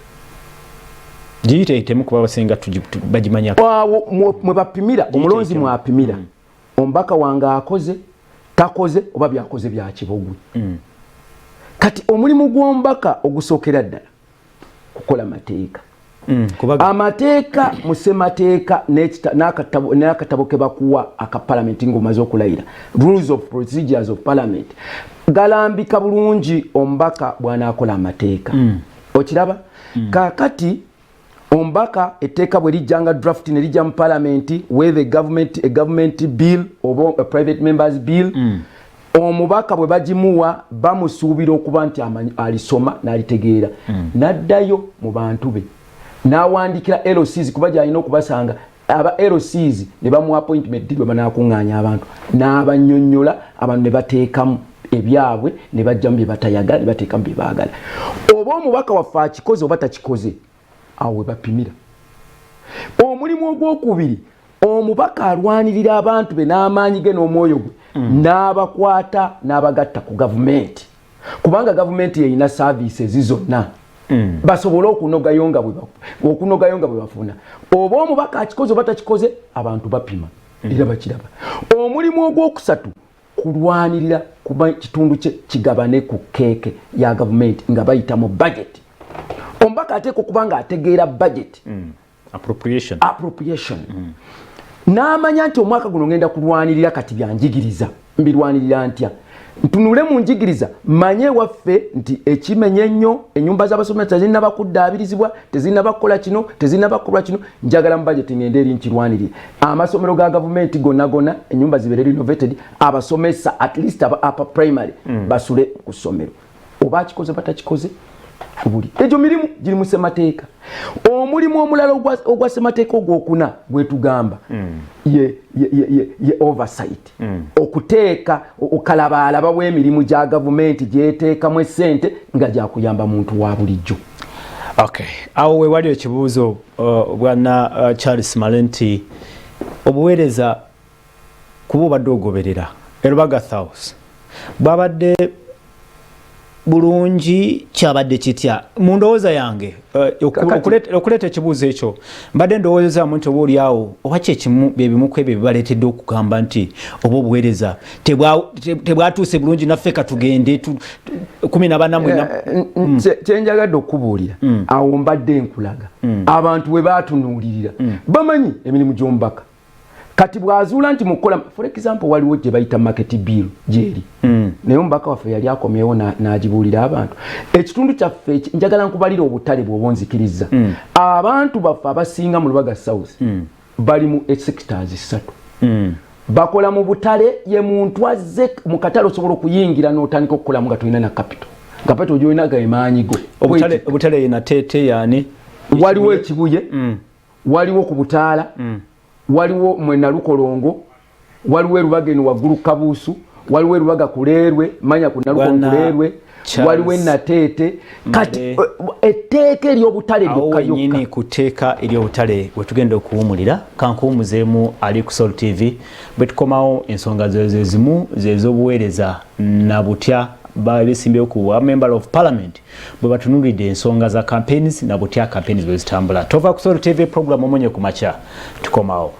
Giyiteetemu kuba basinga bagimanya mwe bapimira omulonzi mwapimira omubaka wange akoze takoze oba byakoze bya kibogwe. Kati omulimu gw'omubaka ogusookera ddala kukola mateeka. Amateeka mu ssemateeka n'akatabo ke bakuwa aka parliament ng'omaze okulayira rules of procedures of parliament galambika bulungi omubaka bw'anaakola amateeka. Okiraba kakati omubaka etteeka bwe lijjanga draft ne lijja mu parliament with a government bill oba a private members bill omubaka bwe bagimuwa bamusuubira okuba nti alisoma n'alitegeera n'addayo mu bantu be n'awandikira LOCs kuba gy'alina okubasanga aba LCs ne bamu appointment dibwe banakunganya abantu n'abanyonnyola abantu ne bateekamu ebyabwe ne bajjamu bye batayagala ne bateekamu bye baagala oba omubaka waffe akikoze oba takikoze awo we bapimira omulimu ogwokubiri omubaka alwanirira abantu be n'amaanyi ge n'omwoyo gwe n'abakwata n'abagatta ku gavumenti kubanga gavumenti yeyina services zonna basobola okunogayonga bwe bafuna oba omubaka akikoze oba takikoze abantu bapima era bakiraba omulimu ogwokusatu kulwanirira kuba kitundu kye kigabane ku keeke ya gavumenti nga bayita mu budget omubaka ateeka okuba nga ategeera budget appropriation n'amanya nti omwaka guno ngenda kulwanirira kati byanjigiriza mbirwanirira ntya ntunule mu njigiriza manye waffe nti ekimenye ennyo ennyumba z'abasomesa tezinaba kuddaabirizibwa tezinaba kukola kino tezinaba kukola kino njagala mu budget ngende eri nkirwanirire amasomero ga gavumenti gonna ennyumba zibeere renovated abasomesa at least upper primary basule ku ssomero oba akikoze batakikoze buli ejo mirimu giri mu ssemateeka omulimu omulala ogwa ssemateeka ogwokuna gwetugamba ye oversight okuteeka okalabalaba w'emirimu gya gavumenti gyeteekamu essente nga gyakuyamba muntu wa bulijjo. Okay, awo we wali ekibuuzo bwana Charles Malenti obuweereza kuba obadde ogoberera Erubaga House bwabadde bulungi kyabadde kitya mu ndowooza yange okuleeta ekibuuzo ekyo mbadde ndowoozamu nti oba oliawo oba kyekimu byebimu ku ebyo bibaleetedde okugamba nti oba obuweereza tebwatuuse bulungi naffe katugende 14 kyenjagadde okubuulira awo mbadde nkulaga abantu we baatunuulirira bamanyi emirimu gy'omubaka kati bwazuula nti mukola for example waliwo gye bayita market bill gyeri naye omubaka waffe yali akomyewo n'agibuulira abantu ekitundu kyaffe njagala nkubalira obutale bw'obonzikiriza abantu baffe abasinga mu Lubaga South bali mu sectors 3 bakola mu butale ye muntu azze mu katale osobola okuyingira n'otandika okukolamu nga tulina na capital gy'olina gamaanyi go obutale yena teete yani waliwo ekibuye waliwo ku butaala waliwo mwena Lukolongo waliwo Erubaga eno waggulu Kabuusu waliwo Erubaga kuleerwe manya ku Nalukolongo kuleerwe waliwo Nateete kati etteeka ery'obutale lyokka awo nyini kuteeka ery'obutale bwe tugenda okuwumulira kankuwumuzeemu ali ku Soul TV bwe tukomawo ensonga zezimu zez'obuweereza na butya balisimbyeo ku member of parliament bwe batunulidde ensonga za campaigns na butya campaigns bwe zitambula. Tova ku Soul TV program omonye ku macha tukomawo.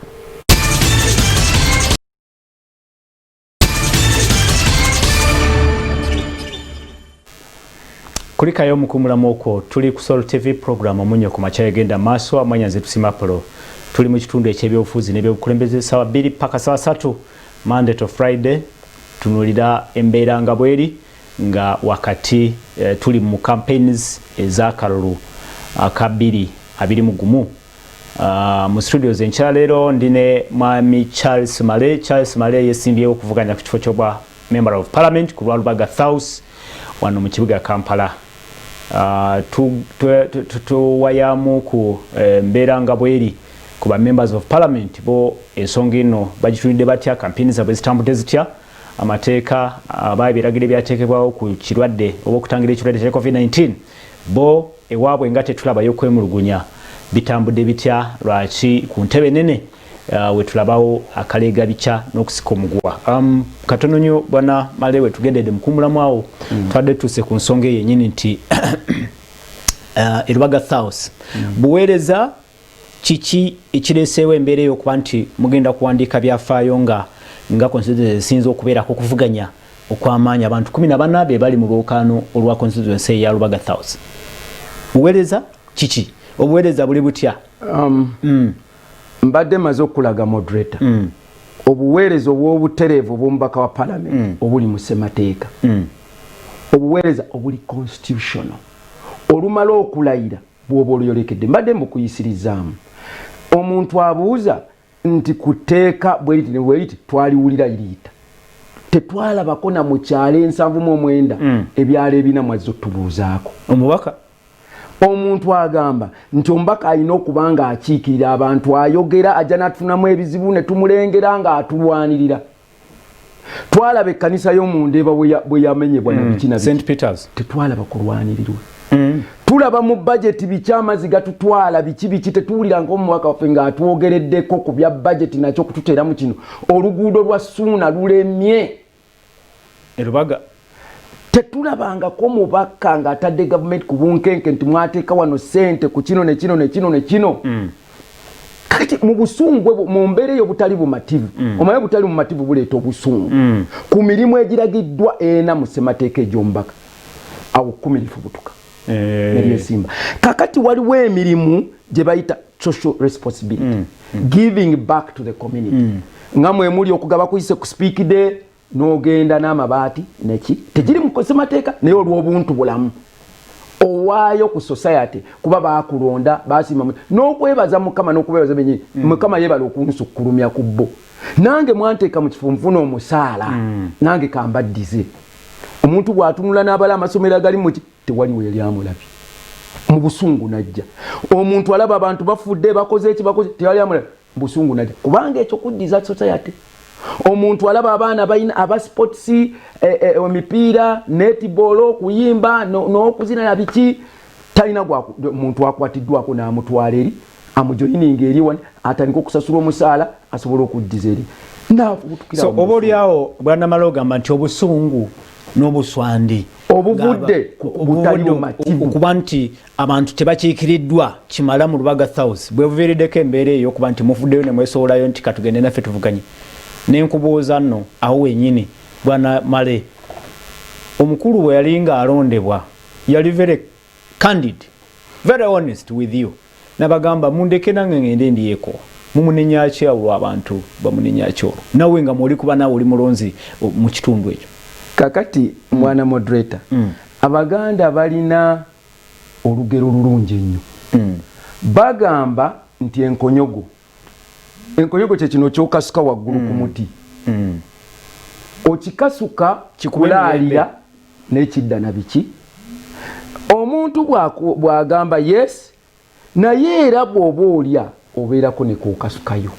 Kulikayo mukumulamu okwo tuli ku Soul TV program omonye ku macha yagenda maaso amanyaze tusimapolo tuli mu kitundu eky'ebyobufuzi n'ebyobukulembeze sawa 2 paka sawa 3 Monday to Friday tunulira embeera nga bweri nga wakati tuli mu campaigns eza kalulu akabiri abiri mugumu mu studios enkyala leero ndine mwami Charles Male yesimbyewo okuvuganya ku kifo ky'obwa member of parliament ku Lubaga South wano mu kibuga Kampala tuwayamu ku mbeera nga bweri ku ba members of parliament bo ensonga eno bagitulidde batya campaigns zabwe zitambudde zitya amateeka ababiragire byateekebwawo ku kirwadde oba okutangira ekirwadde kya COVID-19 bo ewaabwe nga tetulabayo kwemulugunya bitambudde bitya lwaki ku ntebe nene we tulabawo akaleega bica n'okusika omugwa katono nnyo bwana Malewe tugendedde mukumulamu awo twadde tuuse ku nsonga eyo yennyini nti Erubaga South buweereza kiki ekireeseewo embeera eyo okuba nti mugenda kuwandiika byafaayo nga constituency esinza okubeerako okuvuganya okw'amaanyi abantu 14 be bali mu lwokaano olwa constituency ya Lubaga South. Buweereza kiki obuweereza buli butya? Mbadde maze okulaga moderator obuweereza obw'obutereevu obw'omubaka wa parliament obuli mu ssemateeka obuweereza obuli constitutional olumala okulayira bw'oba oluyolekedde mbadde mbukuyisirizaamu omuntu abuuza nti kuteeka bweriti twaliwulira iriita tetwalabako na mukyalo 79 ebyalo ebina mwazzo tubuuzaako omuntu agamba nti omubaka alina okuba nga akiikirira abantu, ayogera ajja natufunamu ebizibu ne tumulengera nga atulwanirira. Twalaba ekkanisa y'omundeba bwe yamenyebwa na biki na St. Peters. Tetwalaba kulwanirirwa. Tulaba mu budget bikyamazi gatutwala biki tetuwulira ng'omubaka waffe ng'atwogereddeko ku bya budget nakyo kututeeramu kino. Oluguudo lwa Ssuuna lulemye. Erubaga. Tetulabangako mubaka ng'atadde gavumenti ku bunkenke nti mwateeka wano ssente ku kino ne kino ne kino ne kino. Kati mu busungu mu mbeera obutali bumativu. Omanyi butali bumativu buleeta obusungu. Ku mirimu egiragiddwa ena mu ssemateeka egy'omubaka. Awo 10 lifubutuka. Simba. Kakati waliwo emirimu gye bayita social responsibility. Giving back to the community. Ngamwe muli okugaba kuyise ku speak day n'ogenda n'amabaati neki. Tegiri mu ssemateeka naye olw'obuntu bulamu. Owaayo ku society kuba bakulonda basima n'okwebaza Mukama n'okwebaza benyi Mukama yebala okunsukkulumya ku bo. Nange mwanteeka mu kifo nfuna omusaala nange kambaddize. Omuntu bw'atunula n'abala amasomero agali mu tewaliwo yali amulabye. Mu busungu najja. Omuntu alaba abantu bafudde bakoze ekibakoze tewali amulabye. Mu busungu najja. Kubanga ekyo kuddiza society. Omuntu alaba abaana bayina aba sports emipiira netball kuyimba n'okuzina na biki talina omuntu akwatiddwako n'amutwala eri amujoyininga eri wano atandika okusasula omusaala asobola okuddiza eri. So oba oliawo bwana Malogamba nti obusungu n'obuswandi obuvudde butali bumativu okuba nti abantu tebakiikiriddwa kimala mu Lubaga South bwe buviiriddeko embeera eyo okuba nti muvuddeyo ne mwesowolayo nti katugende naffe tuvuganye n'enkubuuza nno awo wenyini bwana Male omukulu bwe yali nga alondebwa yali very candid, very honest with you. Nabagamba mundeke nange ngende ndiyeko mumunenya kyawulwa abantu bamunenya kyolo nawe nga muli kuba nawe oli mulonzi mu kitundu ekyo. Kakati mwana moderator Abaganda balina olugero lulungi nnyo. Bagamba nti enkonyogo kye kino kyokasuka waggulu ku muti. Okikasuka kikulaalira n'ekidda na biki. Omuntu bw'agamba yes naye era bw'oba olya obeerako ne kookasukayo.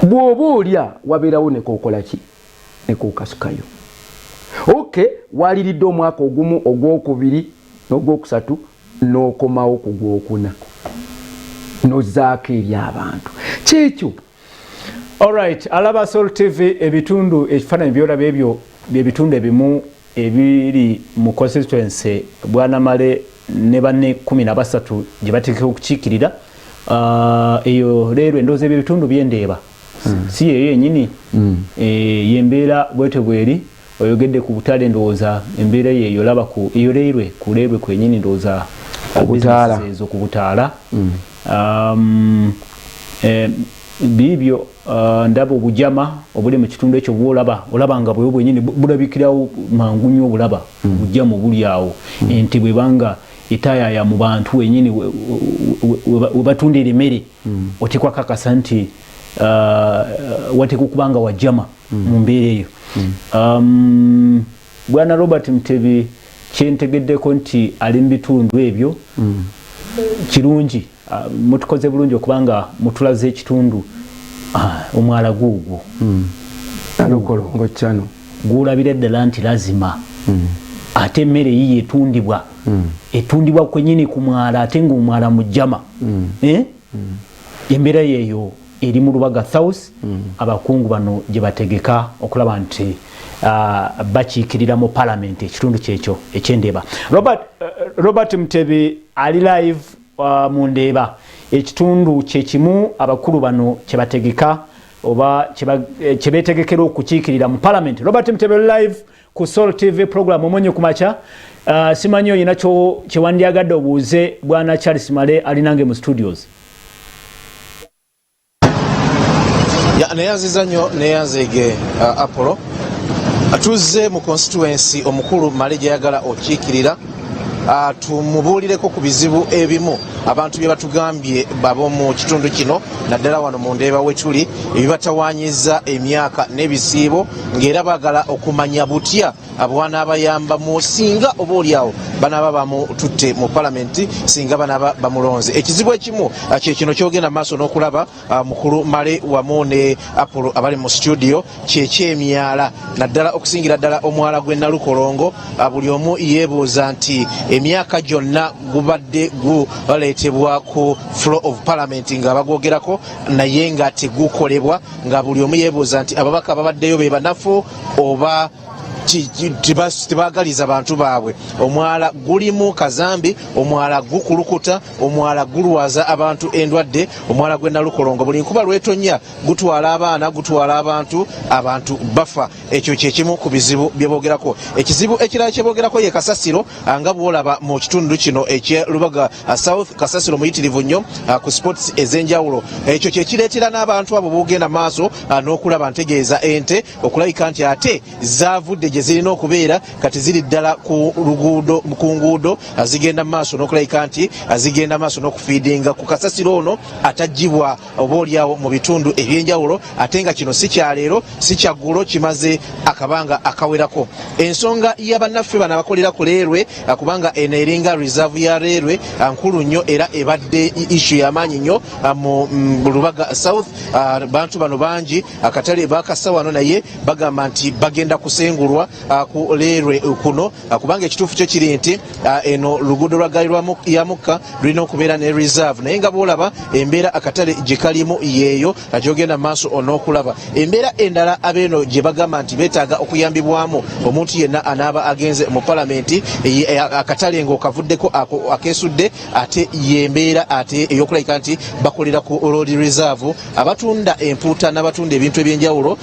Bw'oba olya wabeerawo ne kookola ki ne kookasukayo. Okay, waliridde omwaka ogumu ogwokubiri n'ogwokusatu n'okomawo ku gwokuna nozaako eri abantu kyekyo. Alright, alaba Soul TV ebitundu ekifaananyi byolaba ebyo byebitundu ebimu ebiri mu constituency bwana Male ne banne 13 gye bateekeka okukiikirira. Eyo leero endowooza ebyo ebitundu byendeeba si yeyo yennyini yembeera bwete bweri oyogedde ku butale ndowooza embeera yeyo olaba ku eyo leerwe ku leerwe kwenyini ndowooza ezo ku butaala. Bibyo ndaba obujama obuli mu kitundu ekyo olaba nga bwe bwenyini bulabikirawo mangu nnyo obulaba obujama obuli awo enti bwebanga etayaya mu bantu wenyini webatundira emmere otekwa kakasa nti wateeka okubanga wajama mu mbeera eyo. Bwana Robert Mutebi kyentegeddeko nti ali mu bitundu ebyo kirungi. Mutukoze bulungi okubanga mutulaze ekitundu omwala guugwo alokolongo kyano gulabira ddala nti lazima ate emmere yiye etundibwa kwenyini ku mwala ate ng'omwala mujjama. Embeera yeeyo eri mu Lubaga South abakungu bano gye bategeka okulaba nti bakiikirira mu parliament ekitundu kyekyo ekyendeeba. Robert Mutebi ali live mu Ndeeba ekitundu kyekimu abakulu bano kyebategeka oba kyebeetegekera okukiikirira mu parliament. Robert Mutebi live ku Soul TV program omonye kumacha. Simanyi oyina kyewandyagadde obuuze bwana Charles Male alinange mu studios. Neyanziza nnyo neyanzege Apollo atuzze mu constituency omukulu Male gye yagala okiikirira tumubuulireko ku bizibu ebimu abantu bye batugambye babo mu kitundu kino naddala wano mu Ndeeba wetuli ebibatawaanyiza emyaka n'ebisiibo ng'era baagala okumanya butya abwana abayamba mu singa obaolyawo banaaba bamututte mu palamenti singa banaaba bamulonze. Ekizibu ekimu kye kino kyogenda maaso n'okulaba mukulu Male wamu ne Apollo abali mu studio kyekyemyala naddala okusingira ddala omwala gwe Nalukolongo. Buli omu yeebuuza nti emyaka gyonna gubadde guleetebwa ku floor of parliament nga bagwogerako naye nga tegukolebwa nga buli omu yeebuuza nti ababaka babaddeyo be banafu oba tibagaliza abantu baabwe. Omwala gulimu kazambi, omwala gukulukuta, omwala gulwaza abantu endwadde, omwala gwe Nalukolongo buli nkuba lwetonya gutwala abaana gutwala abantu bafa. Ekyo kyekimu ku bizibu bye boogerako. Ekizibu ekirala kye boogerako ye kasasiro nga bwolaba mu kitundu kino ekye Lubaga South. Kasasiro muyitirivu nnyo ku sports ez'enjawulo. Ekyo kye kireetera n'abantu abo boogenda maaso n'okulaba ntegeeza ente okulabika nti ate zaavudde zirina okubeera kati ziri ddala ku nguudo zigenda maaso n'okulabika nti zigenda maaso n'okufiidinga ku kasasiro ono atagibwa obaolyawo mu bitundu ebyenjawulo ate nga kino si kyaleero si kyaggulo kimaze akabanga akawerako. Ensonga y'abannaffe bano abakolera ku leerwe kubanga eno eringa reserve ya leerwe nkulu nnyo era ebadde issue y'amaanyi nnyo mu Lubaga South. Bantu bano bangi akatale bakassa wano naye bagamba nti bagenda kusengulwa ku leerwe kuno kubanga ekituufu kyo kiri nti eno luguudo lwa gaali ya mukka lulina okubeera ne reserve naye nga boolaba embeera akatale gye kalimu yeeyo gyogenda maaso on'okulaba. Embeera endala abeeno gye bagamba nti beetaaga okuyambibwamu omuntu yenna anaaba agenze mu palamenti akatale ng'okavuddeko akeesudde ate yembeera ate ey'okulabika nti bakolera ku road reserve. Abatunda empuuta n'abatunda ebintu ebyenjawulo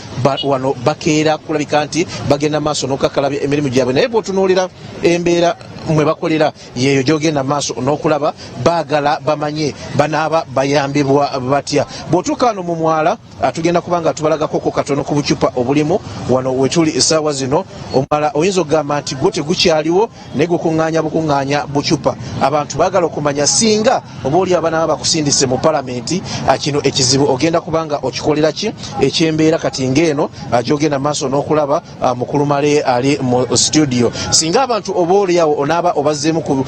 wano bakeera kulabika nti bagenda maaso n'okakalabya emirimu gyabwe naye bw'otunuulira embeera mwe bakolera yeeyo gyogenda maaso n'okulaba baagala bamanye banaaba bayambibwa batya. Bw'otuuka wano mu mwala tugenda kubanga tubalagakoko katono ku bucupa obulimu wano wetuli essaawa zino. Omwala oyinza okugamba nti gwo tegukyaliwo naye gukuŋŋaanya bucupa. Abantu baagala okumanya singa obaolyawo banaaba bakusindise mu palamenti kino ekizibu ogenda kubanga okikolera ki ekyembeera kati ng'eno gyogenda maaso n'okulaba mukulu Male ali mu studio. Singa abantu obaolyawo onaaba obazzeemu ku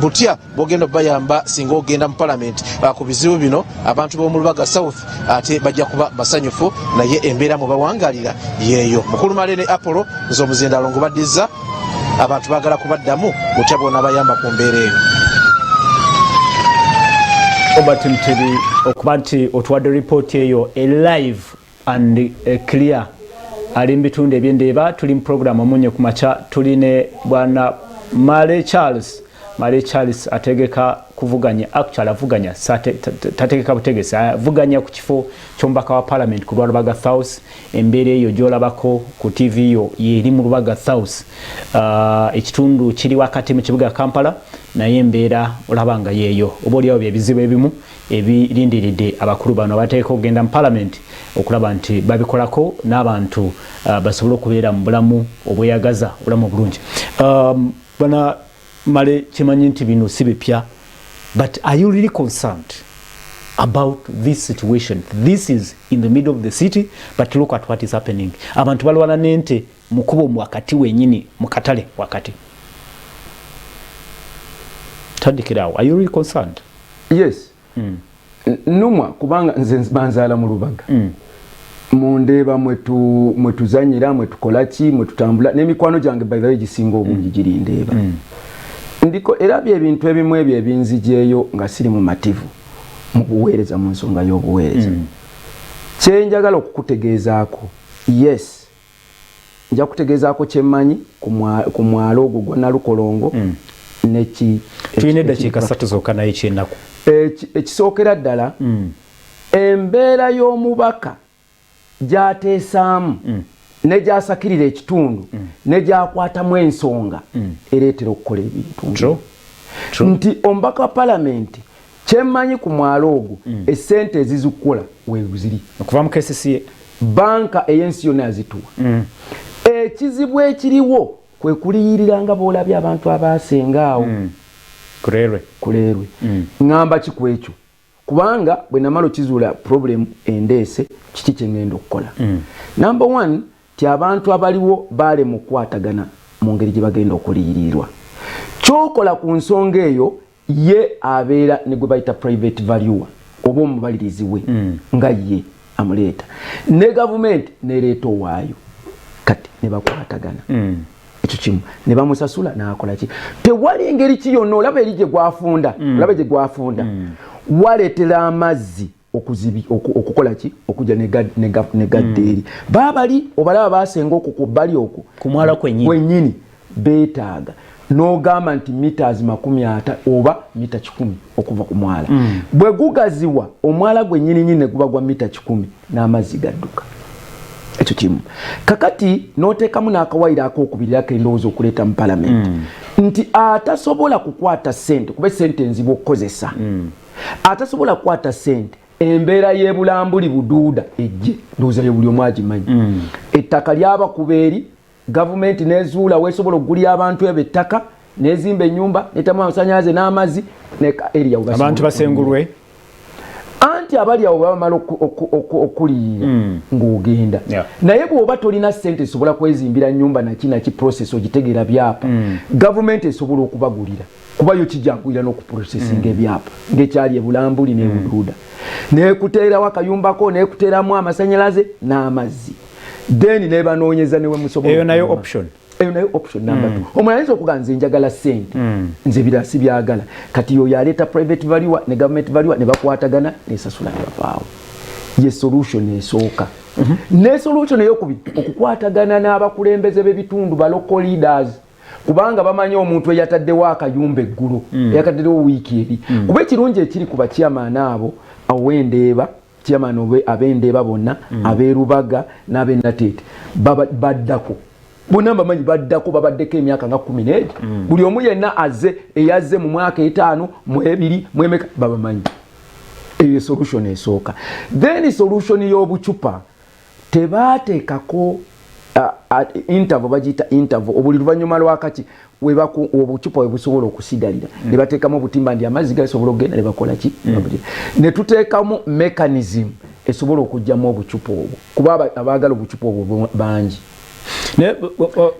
butya bwogenda bayamba singa ogenda mu palamenti ku bizibu bino abantu b'omu Lubaga South ate bajja kuba basanyufu naye embeera mu bawangalira yeeyo. Mukulu Male ne Apollo nze Omuzindalo baddiza abantu baagala kubaddamu butya bona bayamba ku mbeera eno. Robert Mtiri okuba nti otuwadde ripooti eyo live and clear ali mbitunde ebyendeeba. Tuli mu program omunye ku maca tuli ne bwana Male Charles ategeka kuvuganya actually avuganya tategeka butegesi avuganya ku kifo ky'omubaka wa parliament ku Lubaga South. Embeera eyo gyolabako ku TV yo yeri mu Lubaga South ekitundu kiri wakati mu kibuga Kampala naye embeera olabanga yeeyo obaolyawo byebizibu ebimu ebirindiridde abakulu bano abateeka okugenda mu parliament okulaba nti babikolako n'abantu basobole okubeera mu bulamu obweyagaza obulamu obulungi. Bwana Male kimanyi nti bino si bipya, but are you really concerned about this situation? This is in the middle of the city, but look at what is happening. Abantu balwana n'ente mukubo mu wakati wenyini mu katale wakati. Tandikirawo, are you really concerned? Yes. Numwa kubanga nze banzaala mu Lubaga. Mu Ndeeba mwe tuzanyira mwe tukolaki mwe tutambula n'emikwano gyange by the way gisinga obungi giri Ndeeba. Ndiko erabye ebintu ebimu ebyo ebinzijeeyo nga siri mu mativu mu buweereza mu nsonga y'obuweereza. Kyenjagala okukutegeezaako, yes, nja kutegeezaako kyemmanyi ku mwalo ogwo gwa Nalukolongo neki tuyina eddakiika 3 zokka naye kyennaku. Ekisookera ddala embeera y'omubaka gy'ateesaamu ne gy'asakirira ekitundu ne gy'akwatamu ensonga ereetera okukola ebintu. Nti omubaka wa palamenti kyemmanyi ku mwalo ogwo essente ezizikula weeziri okuva mu KCCA banka ey'ensi yonna yazituwa. Ekizibu ekiriwo kwe kuliyirira nga boolabye abantu abasengaawo kuleerwe ngamba kikwekyo kubanga bwe namalo kizuula problem endeese kiki kye ngenda okukola number 1 ti abantu abaliwo baale mu kwatagana mu ngeri gye bagenda okuliyirirwa kyokola ku nsonga eyo ye abeera ne gwe bayita private valuer oba omubalirizi we nga ye amuleeta ne gavumenti nereeta owaayo kati ne bakwatagana ekyo kimu ne bamusasula n'akola ki tewali engeri ki yonna olaba eri gye gwafunda olaba gye gwafunda waleetera amazzi okukola ki okujja ne gadde eri baabali obalaba basenga okwo ku bbali okwo ku mwala kwennyini beetaaga n'ogamba nti meters 30 oba mita 10 okuva ku mwala bwe gugaziwa omwala gwennyini ne guba gwa mita 10 n'amazzi gadduka ekyo kimu kakati n'oteekamu n'akawaayiro ak'okubirirako endowooza okuleeta mu palamenti nti atasobola kukwata ssente kuba essente nzibu okukozesa atasobola kukwata ssente embeera y'ebulambuli buduuda ejje ndowooza yo buli omu agimanyi ettaka lyaba kubeeri gavumenti nezuula weesobola okugulira abantu ebo ettaka nezimba ennyumba netamu amasanyalaze n'amazzi abantu basengulwe anti abali awo bamala okuliyira ng'ogenda naye bw'oba tolina ssente esobola kwezimbira nnyumba naki process ogitegeera byapa gavumenti esobola okubagulira kuba yo kijanguyira n'okuprocessinga ebyapa ng'ekyali ebulambuli n'ebuduuda neekuteerawo akayumbako neekuteeramu amasanyalaze n'amazzi then nebanoonyeza newe musobola eyo nayo option number 2 omulala okuga nze njagala ssente nze birasi byagala kati yo yaleeta private valuer ne government valuer ne bakwatagana nesasula ne bavaawo ye solution esooka ne solution eyokubiri okukwatagana n'abakulembeze b'ebitundu ba local leaders kubanga bamanyi omuntu eyataddewo akayumba eggulu eyataddewo wiiki eri kuba ekirungi ekiri ku bakyamaani abo awendeeba chairman abendeeba bonna abeerubaga n'abenateete baddako bonna bamanyi baddako babaddeko emyaka nga 11 buli omu yenna eyazze mu mwaka 5 mu 2 mu emeka babamanyi eyo solution esooka then solution y'obucupa tebaateekako interval bagiyita interval obuli luvannyuma lwakati obucupa we busobola okusigalira ne bateekamu obutimba ndi amazzi gasobola okugenda ne bakola ki ne tuteekamu mechanism esobola okugyamu obucupa obwo kuba abaagala obucupa obwo bangi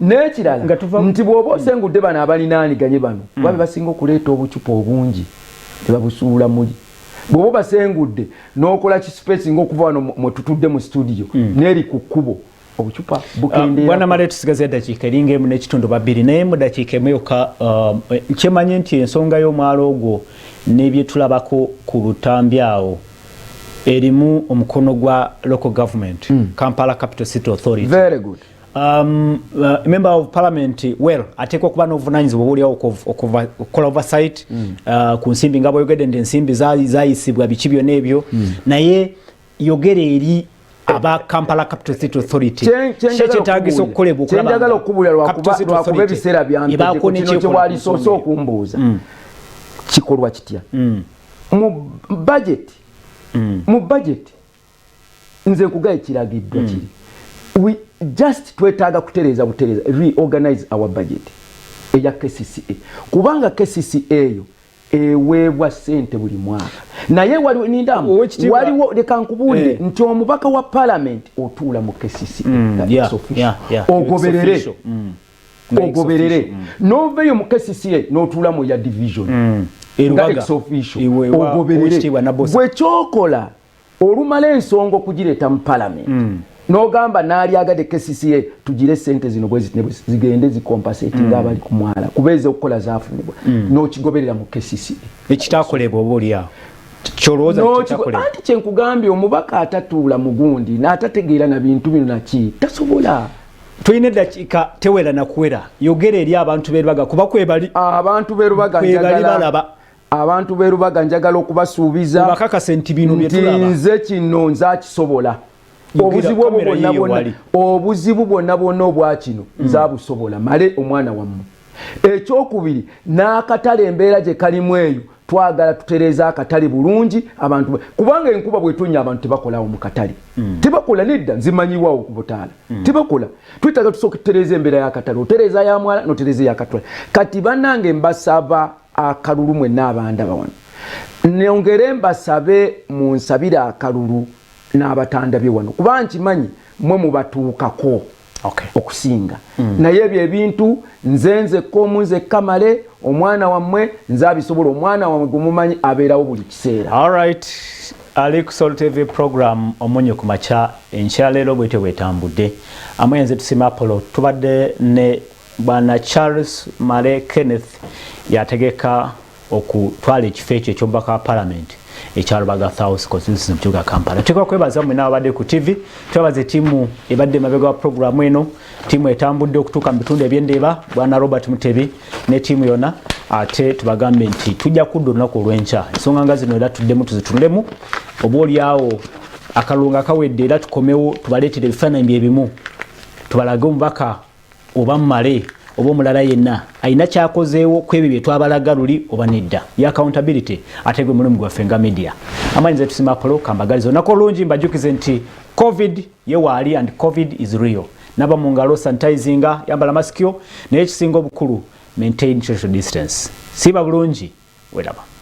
n'ekirala nti bw'oba osengudde bano abalinaaniganye bano babe basinga okuleeta obucupa obungi ne babusuula muli bw'oba basengudde n'okola kispace ng'okuva wano mwe tutudde mu studio n'eri ku kkubo obucupa bukendera bwana male tusigaze dakiika eringa emu n'ekitundu babiri naye mu dakiika emu yokka kyemanye nti ensonga y'omwalo ogwo n'ebyetulabako ku lutambi awo erimu omukono gwa local government Kampala Capital City Authority. Very good. Member of Parliament ateekwa okuba n'obuvunaanyizibwa obulyawo okukola oversight ku nsimbi nga bw'oyogedde nti ensimbi zaayisibwa biki byonna ebyo naye yogera eri aba Kampala Capital City Authority kyetagisa okukolebwa kyenjagala okubulira lwakuba ebiseera byange kino kye walisoose okumbuuza kikolwa kitya mu budget nze nkugaye kiragiddwa kiri we just twetaaga kutereza reorganize our budget eya KCCA kubanga KCCA eyo eweebwa ssente buli mwaka naye waliwo nindamu waliwo leka nkubulire nti omubaka wa parliament otuula mu KCCA ogoberere noveeyo mu KCCA n'otuula mu ya division ogoberere bwekyokola olumala ensonga okugireeta mu parliament n'ogamba naali agadde KCCA tugire ssente zino bwe zigende zikompasetinga abali ku mwala kubeeza okukola zaafunibwa n'okigoberera mu KCCA ekitaakolebwa oba oliawo kyolowooza kitakolebwa anti kyenkugambye omubaka atatuula mugundi n'atategeera na bintu bino naki tasobola tulina eddakiika tewera nakuwera yogera eri abantu b'erubaga kuba kwebali abantu b'erubaga balaba abantu b'erubaga njagala okubasuubiza bakakase nti bino bye tulaba nze kino nzakisobola obuzibu bwonna bwonna obwa kino nzabusobola male omwana wammwe ekyokubiri n'akatale embeera gye kalimu eyo twagala tutereza akatale bulungi abantu kubanga enkuba bwetunya abantu tebakolawo mu katale tebakola nedda nzimanyiwawo ku butaala tebakola twitaga tusooka tutereza embeera y'akatale otereza ya mwala notereza y'akatale kati bannange mbasaba akalulu mwenna abandaba wano nongere mbasabe munsabire akalulu n'abatandabye wano kuba nkimanyi mwe mubatuukako okusinga naye ebyo ebintu nzenze komunze kamale omwana wammwe nze abisobola omwana wammwe gumumanyi abeerawo buli kiseera. Alright, ali ku Soul TV program omunyo ku macha enkyalero bwete bwetambudde amwenze tusima Apollo tubadde ne bwana Charles Male Kenneth yategeka okutwala ekifo ekyo eky'omubaka parliament ekyalubanga South constituency mu kibuga Kampala. Tukwa kwebaza mwe n'abadde ku TV twebaze timu ebadde mabega wa program eno timu etambudde okutuuka mu bitundu eby'Endeeba bwana Robert Mutebi ne timu yona ate tubagambe nti tujja kudda olunaku olw'enkya ensonga nga zino era tuddemu tuzitunulemu oba oliawo akalunga kawedde era tukomewo tubaleetera ebifaananyi byebimu tubalage omubaka oba mmale oba omulala yenna alina kyakozeewo ku ebyo bye twabalaga luli oba nedda ya accountability ate gwe mulimu gwaffe nga media amanyi nze tusima Apollo kambagaliza olunaku olungi mbajjukize nti covid ye waali and covid is real naba mu ngalo sanitizinga yambala masikyo naye ekisinga obukulu maintain social distance siba bulungi welaba.